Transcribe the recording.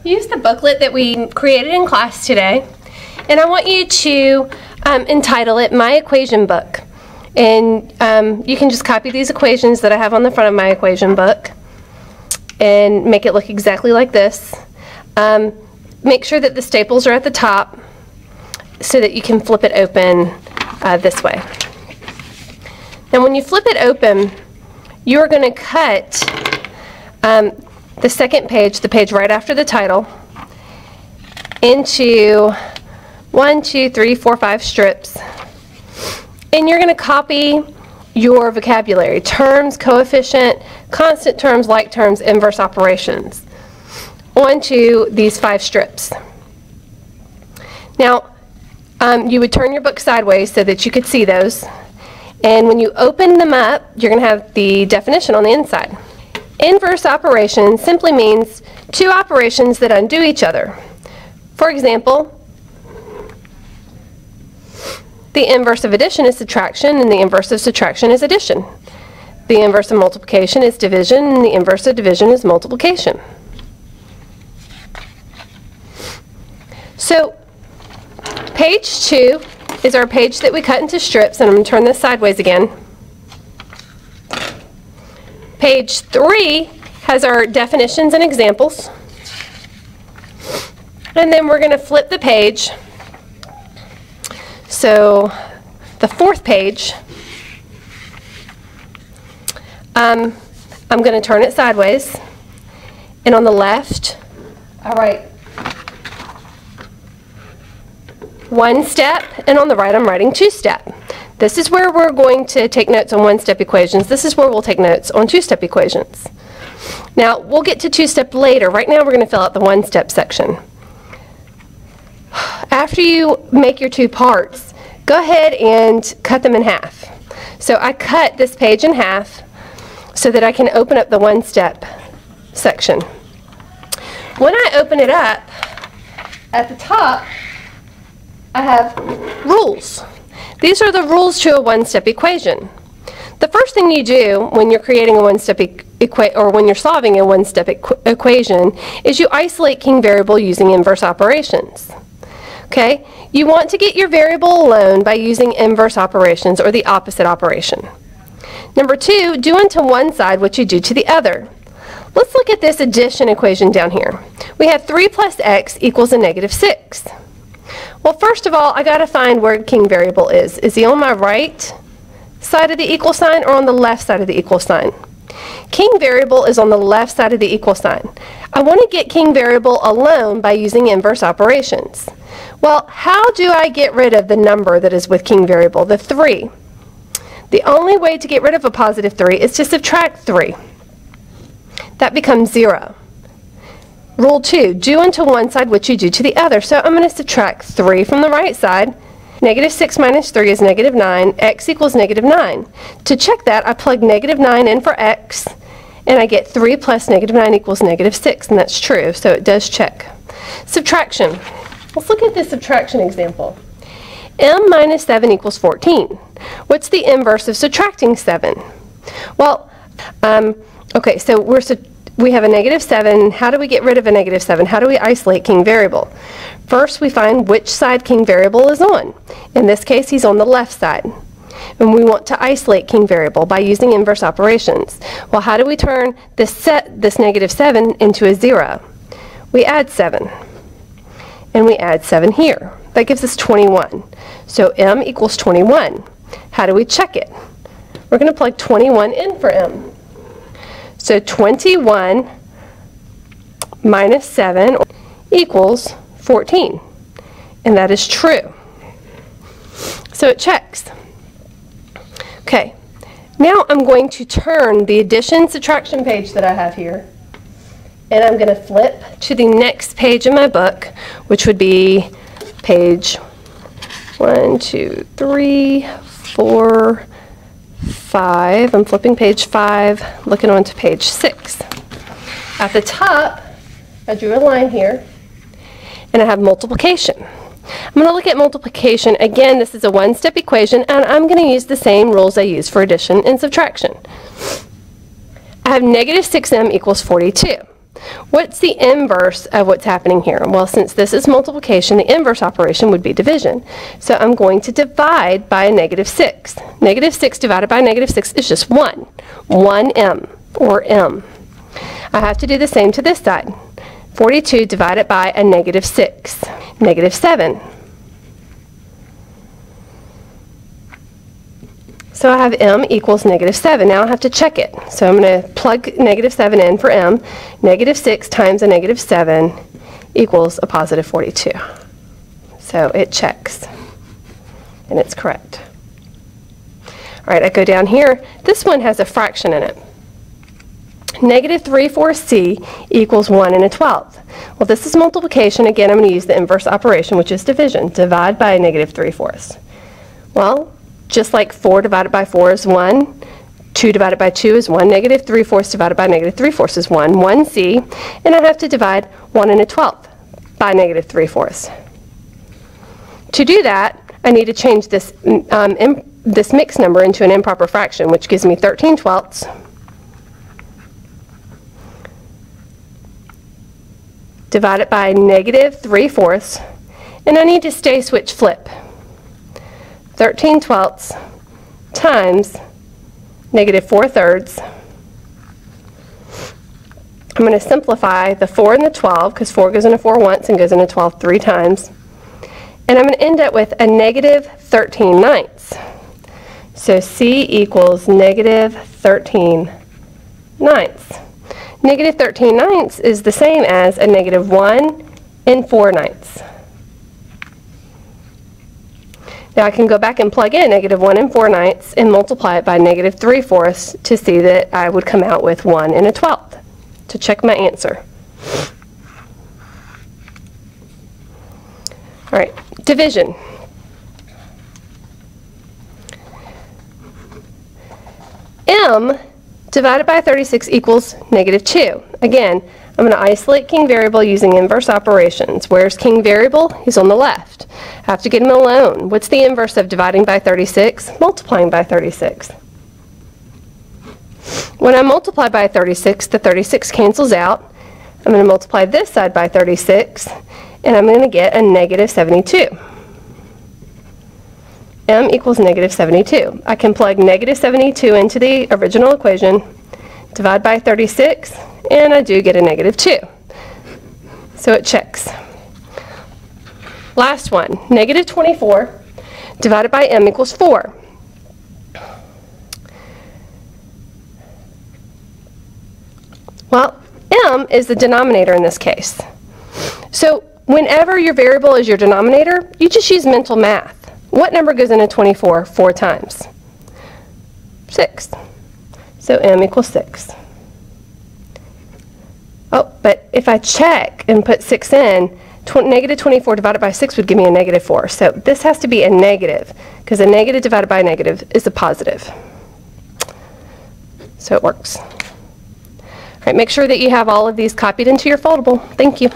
Use the booklet that we created in class today, and I want you to entitle it My Equation Book. And you can just copy these equations that I have on the front of my equation book and make it look exactly like this. Make sure that the staples are at the top so that you can flip it open this way. Now when you flip it open, you're going to cut the second page, the page right after the title, into 1, 2, 3, 4, 5 strips. And you're going to copy your vocabulary: terms, coefficient, constant terms, like terms, inverse operations, onto these 5 strips. Now, you would turn your book sideways so that you could see those. And when you open them up, you're going to have the definition on the inside. Inverse operations simply means two operations that undo each other. For example, the inverse of addition is subtraction, and the inverse of subtraction is addition. The inverse of multiplication is division, and the inverse of division is multiplication. So, page 2 is our page that we cut into strips, and I'm going to turn this sideways again. Page 3 has our definitions and examples. And then we're going to flip the page. So the 4th page, I'm going to turn it sideways. And on the left, I write 1 step, and on the right I'm writing 2 step. This is where we're going to take notes on 1-step equations. This is where we'll take notes on 2-step equations. Now, we'll get to 2-step later. Right now we're going to fill out the 1-step section. After you make your 2 parts, go ahead and cut them in half. So I cut this page in half so that I can open up the 1-step section. When I open it up, at the top, I have rules. These are the rules to a 1-step equation. The first thing you do when you're creating a 1-step or when you're solving a 1-step equation is you isolate king variable using inverse operations. Okay? You want to get your variable alone by using inverse operations, or the opposite operation. Number 2, do unto one side what you do to the other. Let's look at this addition equation down here. We have 3 plus x equals a negative 6. Well, first of all, I got to find where king variable is. Is he on my right side of the equal sign or on the left side of the equal sign? King variable is on the left side of the equal sign. I want to get king variable alone by using inverse operations. Well, how do I get rid of the number that is with king variable, the 3? The only way to get rid of a positive 3 is to subtract 3. That becomes 0. Rule 2, do unto one side what you do to the other. So I'm going to subtract 3 from the right side. Negative 6 minus 3 is negative 9. X equals negative 9. To check that, I plug negative 9 in for x, and I get 3 plus negative 9 equals negative 6, and that's true, so it does check. Subtraction. Let's look at this subtraction example. M minus 7 equals 14. What's the inverse of subtracting 7? Well, okay, so we have a negative 7. How do we get rid of a negative 7? How do we isolate king variable? First, we find which side king variable is on. In this case, he's on the left side. And we want to isolate king variable by using inverse operations. Well, how do we turn this negative 7 into a 0? We add 7. And we add 7 here. That gives us 21. So m equals 21. How do we check it? We're going to plug 21 in for m. So 21 minus 7 equals 14. And that is true. So it checks. Okay. Now I'm going to turn the addition subtraction page that I have here, and I'm going to flip to the next page in my book, which would be page 1, 2, 3, 4, 5. I'm flipping page 5, looking on to page 6. At the top, I drew a line here, and I have multiplication. I'm going to look at multiplication. Again, this is a 1-step equation, and I'm going to use the same rules I use for addition and subtraction. I have negative 6m equals 42. What's the inverse of what's happening here? Well, since this is multiplication, the inverse operation would be division. So I'm going to divide by a -6. -6 divided by -6 is just 1. 1m, or m. I have to do the same to this side. 42 divided by a -6. -7. So I have m equals -7. Now I have to check it. So I'm going to plug -7 in for m. -6 times a -7 equals a positive 42. So it checks. And it's correct. All right, I go down here. This one has a fraction in it. -3/4c equals 1 and a 12th. Well, this is multiplication. Again, I'm going to use the inverse operation, which is division. Divide by a -3/4. Well, just like 4 divided by 4 is 1, 2 divided by 2 is 1, -3/4 divided by -3/4 is 1, 1c, and I have to divide 1 and a 12th by -3/4. To do that, I need to change this, this mixed number into an improper fraction, which gives me 13/12 divided by -3/4, and I need to stay switch flip. 13/12 times -4/3. I'm going to simplify the 4 and the 12 because 4 goes into 4 once and goes into 12 3 times. And I'm going to end up with a -13/9. So C equals -13/9. -13/9 is the same as a -1 and 4/9. Now I can go back and plug in -1 and 4/9 and multiply it by -3/4 to see that I would come out with 1 and a 12th to check my answer. All right, division. M divided by 36 equals -2. Again, I'm going to isolate king variable using inverse operations. Where's king variable? He's on the left. I have to get him alone. What's the inverse of dividing by 36? Multiplying by 36. When I multiply by 36, the 36 cancels out. I'm going to multiply this side by 36, and I'm going to get a -72. M equals -72. I can plug -72 into the original equation, divide by 36, and I do get a -2. So it checks. Last one, -24 divided by m equals 4. Well, m is the denominator in this case. So whenever your variable is your denominator, you just use mental math. What number goes into 24 4 times? 6. So m equals 6. Oh, but if I check and put 6 in, -24 divided by 6 would give me a -4. So this has to be a negative, because a negative divided by a negative is a positive. So it works. All right, make sure that you have all of these copied into your Foldable. Thank you.